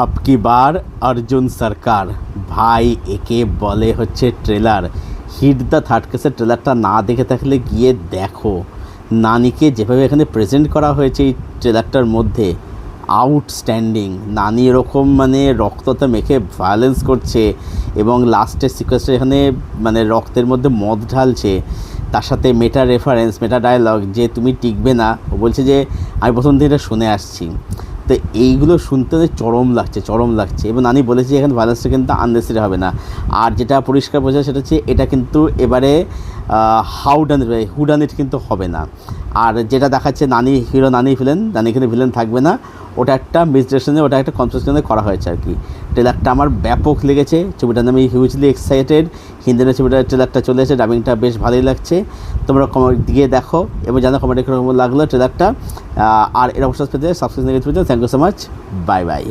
আব কি বার অর্জুন সরকার ভাই, একে বলে হচ্ছে ট্রেলার। হিট দ্য থার্ড কেসের ট্রেলারটা না দেখে থাকলে গিয়ে দেখো। নানিকে যেভাবে এখানে প্রেজেন্ট করা হয়েছে এই ট্রেলারটার মধ্যে, আউটস্ট্যান্ডিং। নানি এরকম মানে রক্ততে মেখে ভায়োলেন্স করছে এবং লাস্টের সিকোয়েন্সটা এখানে মানে রক্তের মধ্যে মদ ঢালছে, তার সাথে মেটা রেফারেন্স, মেটা ডায়লগ যে তুমি টিকবে না। ও বলছে যে আমি প্রথম থেকে এটা শুনে আসছি। তো এইগুলো শুনতে চরম লাগছে এবং নানি বলেছে এখানে ভায়োলেন্সটা কিন্তু আননেসেসারি হবে না। আর যেটা পরিষ্কার বোঝা সেটা হচ্ছে এটা কিন্তু এবারে হুডানিট কিন্তু হবে না। আর যেটা দেখাচ্ছে নানি হিরো, নানি ভিলেন, নানি এখানে ভিলেন থাকবে না। ওটা একটা মিসডিরেকশনে, ওটা একটা কনফিউশনে করা হয়েছে আর কি। ট্রেলারটা আমার ব্যাপক লেগেছে, ছবিটার আমি হিউজলি এক্সাইটেড। হিন্দিতে ছবিটার ট্রেলারটা চলে এসেছে, ডাবিংটা বেশ ভালোই লাগছে। তোমরা কমেন্ট দিয়ে দেখো এবং জানো কমেন্টে কীরকম লাগলো ট্রেলারটা। আর এর অবশ্যই পেতে সাবস্ক্রাইব করে thank you so much, bye by.